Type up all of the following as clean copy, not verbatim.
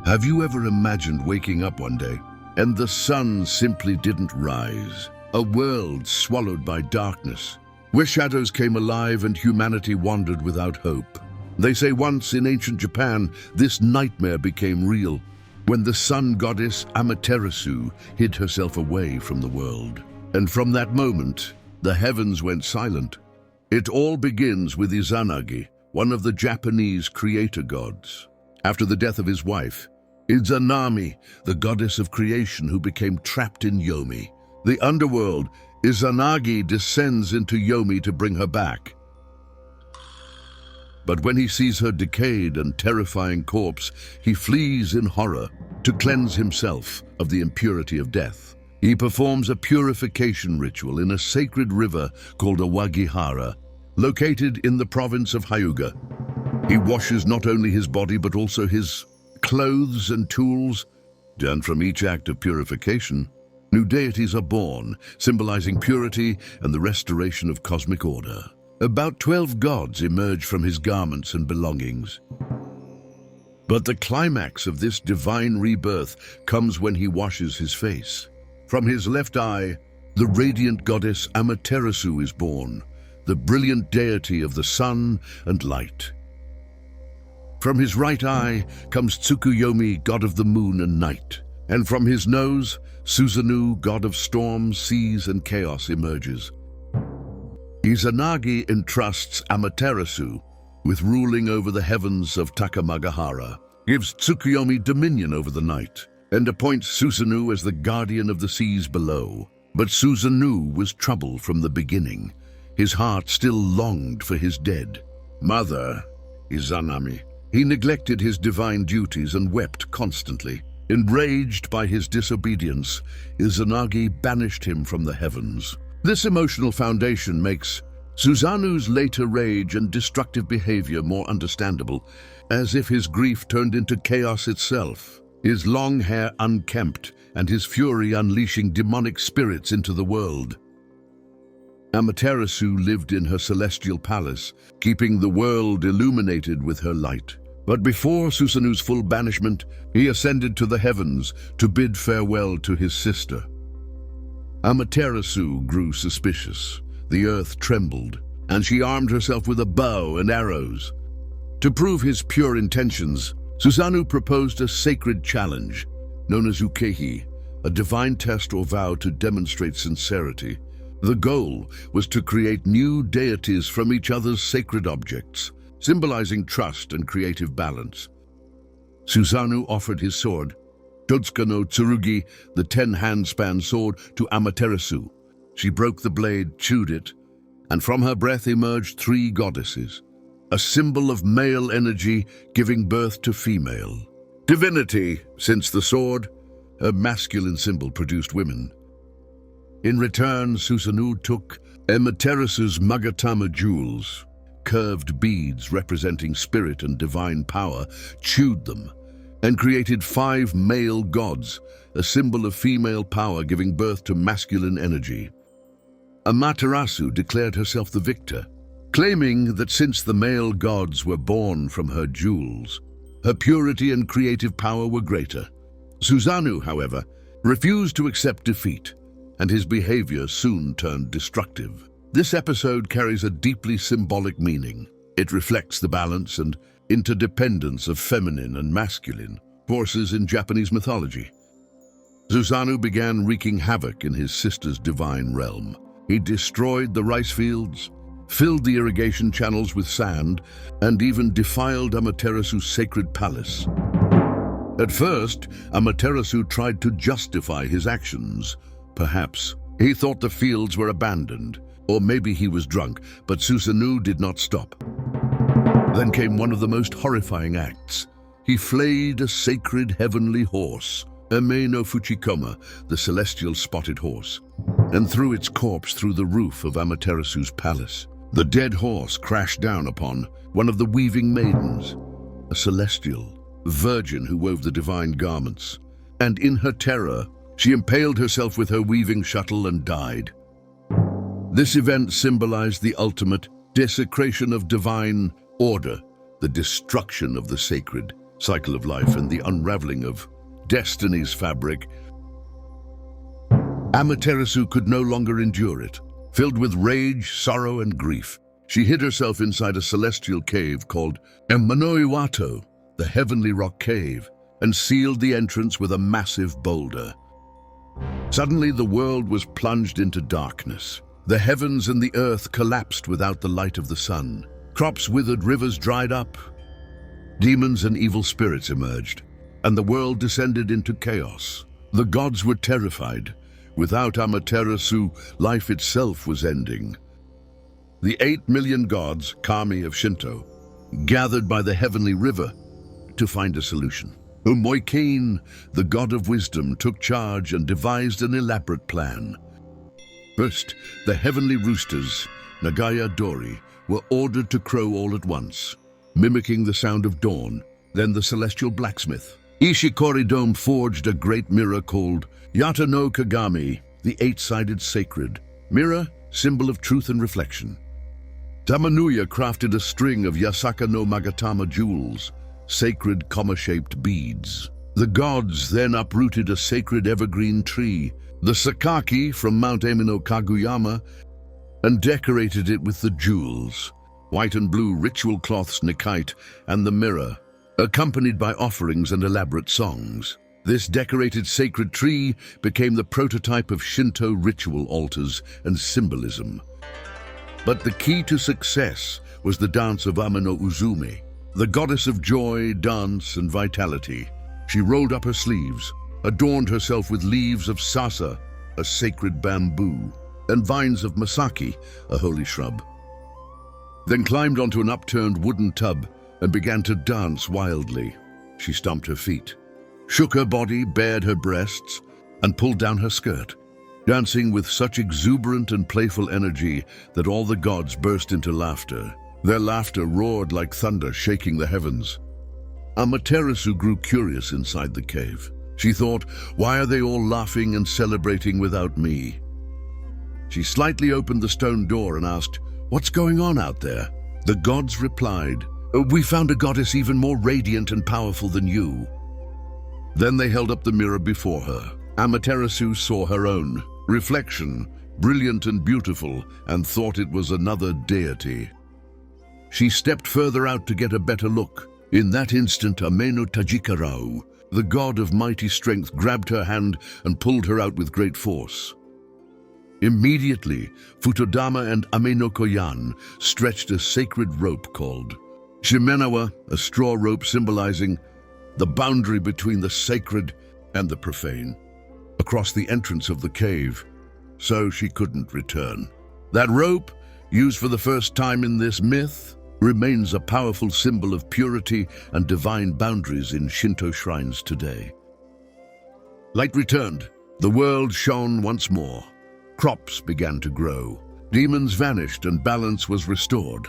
Have you ever imagined waking up one day and the sun simply didn't rise? A world swallowed by darkness, where shadows came alive and humanity wandered without hope. They say once in ancient Japan, this nightmare became real when the sun goddess Amaterasu hid herself away from the world. And from that moment, the heavens went silent. It all begins with Izanagi, one of the Japanese creator gods. After the death of his wife, Izanami, the goddess of creation who became trapped in Yomi, the underworld, Izanagi descends into Yomi to bring her back. But when he sees her decayed and terrifying corpse, he flees in horror to cleanse himself of the impurity of death. He performs a purification ritual in a sacred river called Awagihara, located in the province of Hyuga. He washes not only his body but also his clothes and tools, and from each act of purification, new deities are born, symbolizing purity and the restoration of cosmic order. About 12 gods emerge from his garments and belongings. But the climax of this divine rebirth comes when he washes his face. From his left eye, the radiant goddess Amaterasu is born, the brilliant deity of the sun and light. From his right eye comes Tsukuyomi, god of the moon and night. And from his nose, Susanoo, god of storms, seas, and chaos, emerges. Izanagi entrusts Amaterasu with ruling over the heavens of Takamagahara, gives Tsukuyomi dominion over the night, and appoints Susanoo as the guardian of the seas below. But Susanoo was troubled from the beginning. His heart still longed for his dead mother, Izanami. He neglected his divine duties and wept constantly. Enraged by his disobedience, Izanagi banished him from the heavens. This emotional foundation makes Susanoo's later rage and destructive behavior more understandable, as if his grief turned into chaos itself, his long hair unkempt and his fury unleashing demonic spirits into the world. Amaterasu lived in her celestial palace, keeping the world illuminated with her light. But before Susanoo's full banishment, he ascended to the heavens to bid farewell to his sister. Amaterasu grew suspicious. The earth trembled, and she armed herself with a bow and arrows. To prove his pure intentions, Susanoo proposed a sacred challenge, known as ukehi, a divine test or vow to demonstrate sincerity. The goal was to create new deities from each other's sacred objects, symbolizing trust and creative balance. Susanoo offered his sword, Totsuka no Tsurugi, the 10-hand-span sword, to Amaterasu. She broke the blade, chewed it, and from her breath emerged 3 goddesses, a symbol of male energy giving birth to female divinity, since the sword, a masculine symbol, produced women. In return, Susanoo took Amaterasu's Magatama jewels, curved beads representing spirit and divine power, chewed them, and created 5 male gods, a symbol of female power giving birth to masculine energy. Amaterasu declared herself the victor, claiming that since the male gods were born from her jewels, her purity and creative power were greater. Susanoo, however, refused to accept defeat, and his behavior soon turned destructive. This episode carries a deeply symbolic meaning. It reflects the balance and interdependence of feminine and masculine forces in Japanese mythology. Susanoo began wreaking havoc in his sister's divine realm. He destroyed the rice fields, filled the irrigation channels with sand, and even defiled Amaterasu's sacred palace. At first, Amaterasu tried to justify his actions. Perhaps he thought the fields were abandoned, or maybe he was drunk, but Susanoo did not stop. Then came one of the most horrifying acts. He flayed a sacred heavenly horse, Ame no Fuchikoma, the celestial spotted horse, and threw its corpse through the roof of Amaterasu's palace. The dead horse crashed down upon one of the weaving maidens, a celestial virgin who wove the divine garments, and in her terror, she impaled herself with her weaving shuttle and died. This event symbolized the ultimate desecration of divine order, the destruction of the sacred. cycle of life and the unraveling of destiny's fabric, Amaterasu could no longer endure it. Filled with rage, sorrow, and grief, she hid herself inside a celestial cave called Emanoiwato, the heavenly rock cave, and sealed the entrance with a massive boulder. Suddenly, the world was plunged into darkness. The heavens and the earth collapsed without the light of the sun. Crops withered, rivers dried up. Demons and evil spirits emerged, and the world descended into chaos. The gods were terrified. Without Amaterasu, life itself was ending. The 8 million gods, kami of Shinto, gathered by the heavenly river to find a solution. Umoikane, the god of wisdom, took charge and devised an elaborate plan. First, the heavenly roosters, Nagaya Dori, were ordered to crow all at once, mimicking the sound of dawn. Then the celestial blacksmith, Ishikori Dome, forged a great mirror called Yata no Kagami, the 8-sided sacred mirror, symbol of truth and reflection. Tamanuya crafted a string of Yasaka no Magatama jewels, sacred comma-shaped beads. The gods then uprooted a sacred evergreen tree, the Sakaki from Mount Emi no Kaguyama, and decorated it with the jewels, white and blue ritual cloths Nikite, and the mirror, accompanied by offerings and elaborate songs. This decorated sacred tree became the prototype of Shinto ritual altars and symbolism. But the key to success was the dance of Amano Uzume, the goddess of joy, dance, and vitality. She rolled up her sleeves, adorned herself with leaves of sasa, a sacred bamboo, and vines of masaki, a holy shrub. Then climbed onto an upturned wooden tub and began to dance wildly. She stomped her feet, shook her body, bared her breasts, and pulled down her skirt, dancing with such exuberant and playful energy that all the gods burst into laughter. Their laughter roared like thunder, shaking the heavens. Amaterasu grew curious inside the cave. She thought, why are they all laughing and celebrating without me? She slightly opened the stone door and asked, what's going on out there? The gods replied, we found a goddess even more radiant and powerful than you. Then they held up the mirror before her. Amaterasu saw her own reflection, brilliant and beautiful, and thought it was another deity. She stepped further out to get a better look. In that instant, Ameno Tajikarau, the god of mighty strength, grabbed her hand and pulled her out with great force. Immediately, Futodama and Ameno Koyan stretched a sacred rope called Shimenawa, a straw rope symbolizing the boundary between the sacred and the profane, across the entrance of the cave, so she couldn't return. That rope, used for the first time in this myth, remains a powerful symbol of purity and divine boundaries in Shinto shrines today. Light returned. The world shone once more. Crops began to grow. Demons vanished and balance was restored.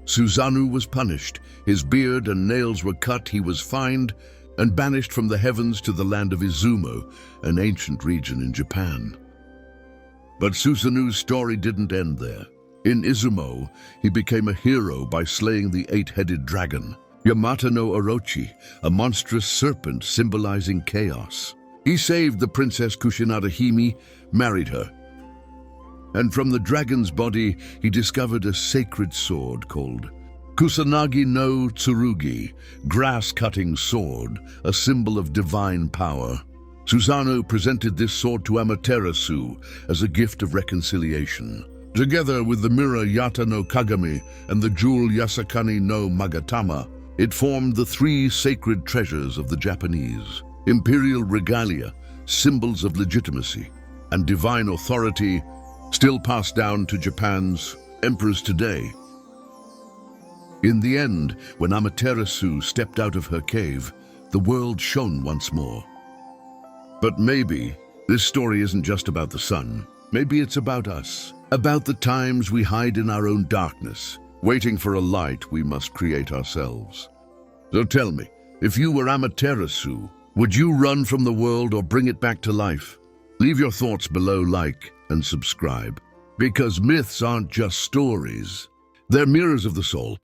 Susanoo was punished. His beard and nails were cut. He was fined and banished from the heavens to the land of Izumo, an ancient region in Japan. But Susanoo's story didn't end there. In Izumo, he became a hero by slaying the 8-headed dragon, Yamata no Orochi, a monstrous serpent symbolizing chaos. He saved the princess Kushinada Hime, married her, and from the dragon's body he discovered a sacred sword called Kusanagi no Tsurugi, grass-cutting sword, a symbol of divine power. Susanoo presented this sword to Amaterasu as a gift of reconciliation. Together with the mirror Yata no Kagami and the jewel Yasakani no Magatama, it formed the 3 sacred treasures of the Japanese. Imperial regalia, symbols of legitimacy and divine authority, still passed down to Japan's emperors today. In the end, when Amaterasu stepped out of her cave, the world shone once more. But maybe this story isn't just about the sun. Maybe it's about us, about the times we hide in our own darkness, waiting for a light we must create ourselves. So tell me, if you were Amaterasu, would you run from the world or bring it back to life? Leave your thoughts below, like and subscribe. Because myths aren't just stories. They're mirrors of the soul,